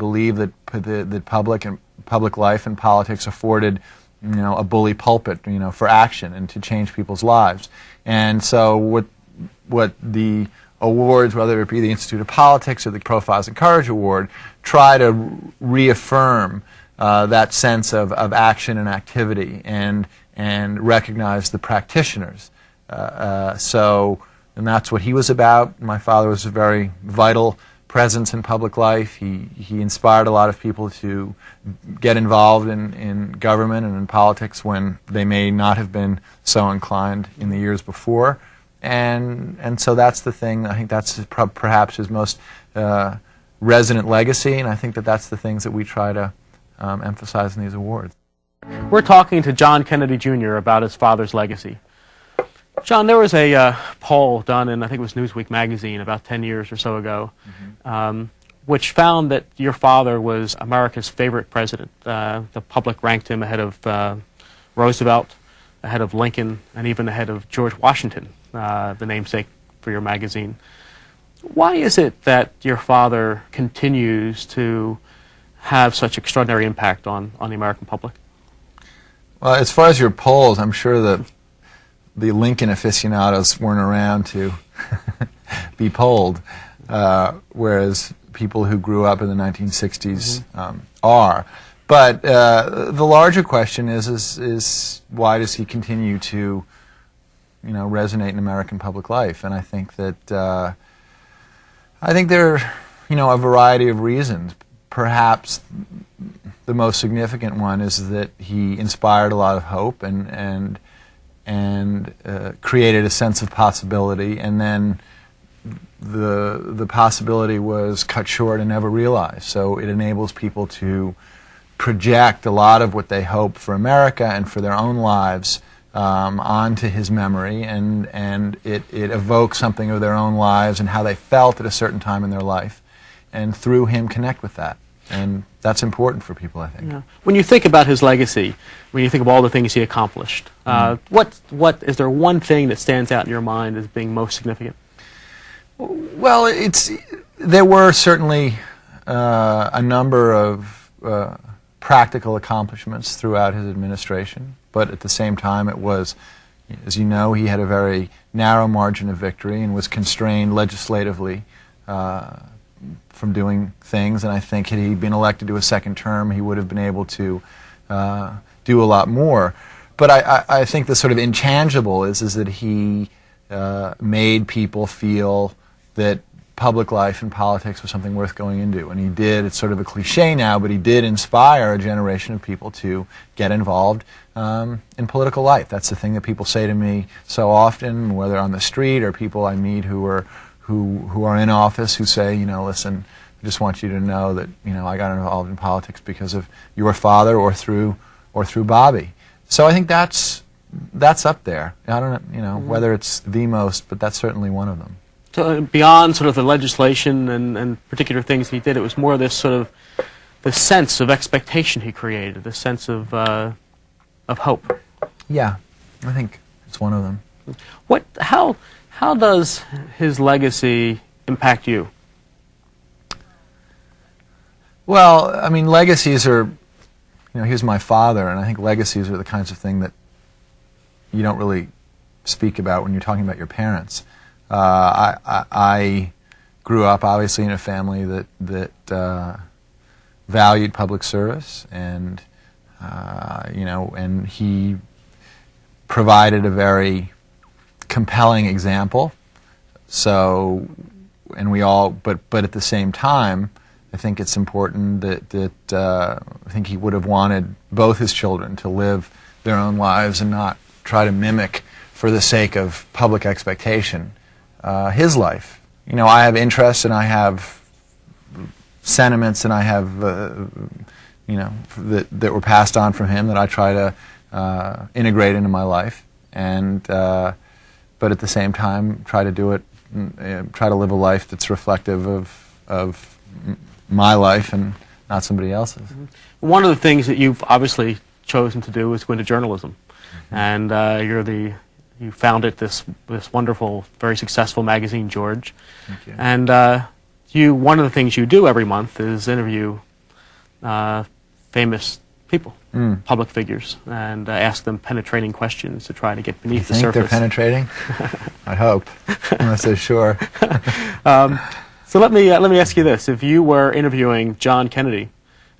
believed that public life and politics afforded, a bully pulpit, for action and to change people's lives. And so what the awards, whether it be the Institute of Politics or the Profiles in Courage Award, try to reaffirm that sense of action and activity and recognize the practitioners. And that's what he was about. My father was a very vital presence in public life. He inspired a lot of people to get involved in government and in politics when they may not have been so inclined in the years before. And so that's the thing. I think that's perhaps his most resonant legacy, and I think that's the things that we try to emphasize in these awards. We're talking to John Kennedy Jr. about his father's legacy. John, there was a poll done in, I think it was Newsweek magazine about 10 years or so ago, which found that your father was America's favorite president. The public ranked him ahead of Roosevelt, ahead of Lincoln, and even ahead of George Washington, the namesake for your magazine. Why is it that your father continues to have such extraordinary impact on the American public? Well, as far as your polls, I'm sure that the Lincoln aficionados weren't around to be polled, whereas people who grew up in the 1960s are. But the larger question is why does he continue to, resonate in American public life? And I think that there are, a variety of reasons. Perhaps the most significant one is that he inspired a lot of hope and created a sense of possibility, and then the possibility was cut short and never realized. So it enables people to project a lot of what they hope for America and for their own lives onto his memory, and it evokes something of their own lives and how they felt at a certain time in their life, and through him connect with that. And that's important for people, I think. Yeah. When you think about his legacy, when you think of all the things he accomplished, what is there one thing that stands out in your mind as being most significant? Well, there were certainly a number of practical accomplishments throughout his administration, but at the same time it was, as you know, he had a very narrow margin of victory and was constrained legislatively from doing things, and I think had he been elected to a second term, he would have been able to do a lot more. But I think the sort of intangible is that he made people feel that public life and politics was something worth going into, and he did. It's sort of a cliche now, but he did inspire a generation of people to get involved in political life. That's the thing that people say to me so often, whether on the street or people I meet who are in office, who say, listen, I just want you to know that, I got involved in politics because of your father or through Bobby. So I think that's up there. I don't know, whether it's the most, but that's certainly one of them. So beyond sort of the legislation and particular things he did, it was more this sort of the sense of expectation he created, the sense of hope. Yeah, I think it's one of them. How does his legacy impact you? Well, I mean, legacies are, he was my father, and I think legacies are the kinds of thing that you don't really speak about when you're talking about your parents. I grew up, obviously, in a family that valued public service, and and he provided a very compelling example. So, and we all, but at the same time, I think it's important that I think he would have wanted both his children to live their own lives and not try to mimic, for the sake of public expectation, his life. I have interests and I have sentiments and I have, that were passed on from him that I try to integrate into my life, and but at the same time try to do it, try to live a life that's reflective of my life and not somebody else's. One of the things that you've obviously chosen to do is go into journalism, and you founded this wonderful, very successful magazine, George. Thank you. And one of the things you do every month is interview famous people, public figures, and ask them penetrating questions to try to get beneath the You think surface. they're penetrating? I hope. I'm not so sure. So let me ask you this: if you were interviewing John Kennedy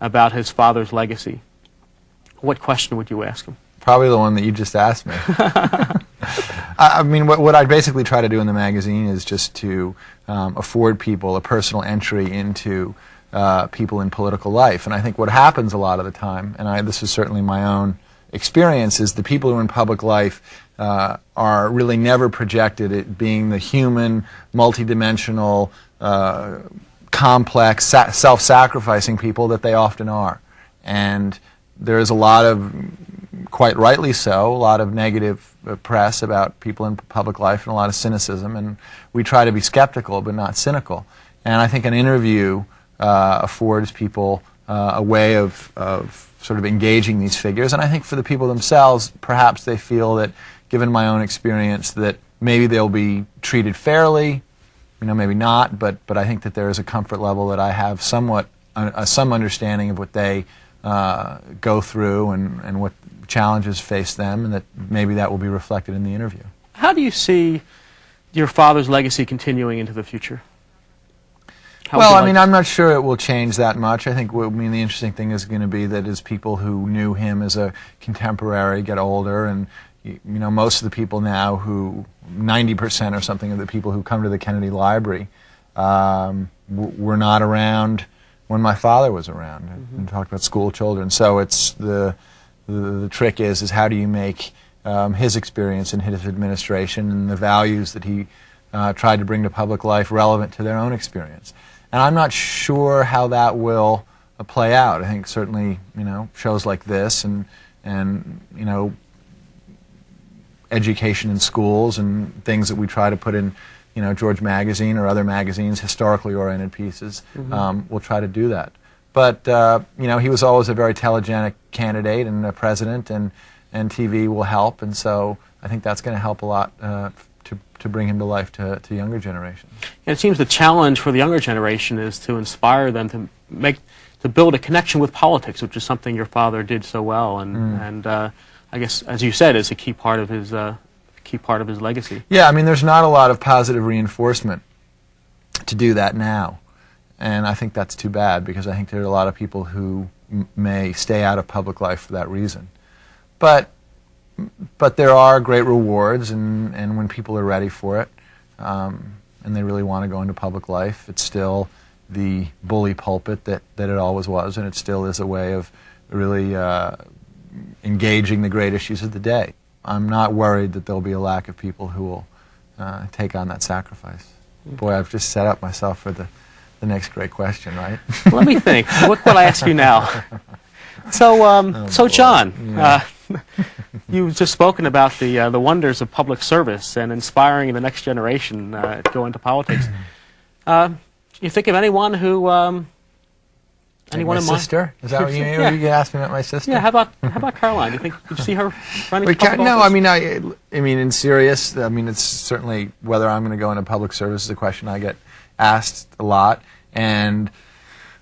about his father's legacy, what question would you ask him? Probably the one that you just asked me. I mean, what I basically try to do in the magazine is just to afford people a personal entry into people in political life. And I think what happens a lot of the time, and this is certainly my own experience, is the people who are in public life are really never projected at being the human, multidimensional, complex, self-sacrificing people that they often are. And there is a lot of, quite rightly so, a lot of negative press about people in public life and a lot of cynicism, and we try to be skeptical but not cynical. And I think an interview affords people a way of sort of engaging these figures, and I think for the people themselves, perhaps they feel that, given my own experience, that maybe they'll be treated fairly, maybe not, but I think that there is a comfort level that I have somewhat some understanding of what they go through and what challenges face them, and that maybe that will be reflected in the interview. How do you see your father's legacy continuing into the future? Well, I mean, I'm not sure it will change that much. I think, the interesting thing is going to be that as people who knew him as a contemporary get older, and most of the people now who 90% or something of the people who come to the Kennedy Library were not around when my father was around, and talked about school children. So it's the trick is how do you make his experience in his administration and the values that he tried to bring to public life relevant to their own experience. And I'm not sure how that will play out. I think certainly, shows like this and education in schools and things that we try to put in, George Magazine or other magazines, historically oriented pieces, we'll try to do that. But, he was always a very telegenic candidate and a president, and TV will help, and so I think that's going to help a lot to bring him to life to younger generations. And it seems the challenge for the younger generation is to inspire them to build a connection with politics, which is something your father did so well, and I guess, as you said, is a key part of his legacy. Yeah, I mean, there's not a lot of positive reinforcement to do that now, and I think that's too bad, because I think there are a lot of people who may stay out of public life for that reason. But there are great rewards, and when people are ready for it, and they really want to go into public life, it's still the bully pulpit that it always was, and it still is a way of really engaging the great issues of the day. I'm not worried that there'll be a lack of people who will take on that sacrifice. Boy, I've just set up myself for the next great question, right? Let me think. What will I ask you now? So John, Yeah. you've just spoken about the wonders of public service and inspiring the next generation to go into politics. You think of anyone who, anyone in mind? My sister? Is that what you mean? Yeah. You asked me about my sister? Yeah. How about Caroline? Did you see her running for public No, office? I mean, in serious, it's certainly whether I'm going to go into public service is a question I get asked a lot. And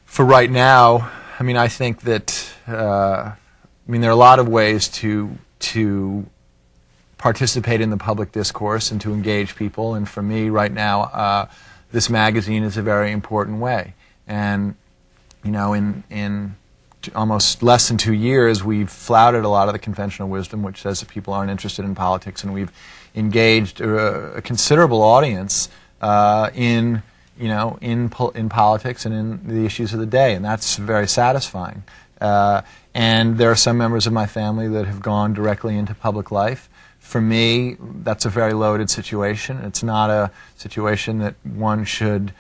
for right now, I think that there are a lot of ways to participate in the public discourse and to engage people. And for me, right now, this magazine is a very important way. And in almost less than 2 years, we've flouted a lot of the conventional wisdom, which says that people aren't interested in politics, and we've engaged a considerable audience in politics and in the issues of the day, and that's very satisfying. And there are some members of my family that have gone directly into public life. For me, that's a very loaded situation. It's not a situation that one should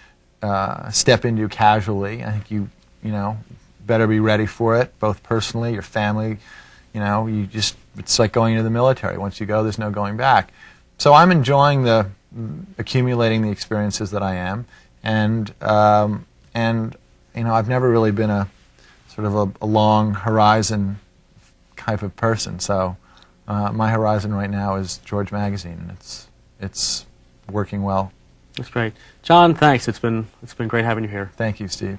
step into casually. I think you better be ready for it, both personally, your family. It's like going into the military. Once you go, there's no going back. So I'm enjoying accumulating the experiences that I am, and I've never really been a sort of a long horizon type of person. So my horizon right now is George Magazine, and it's working well. That's great, John. Thanks. It's been great having you here. Thank you, Steve.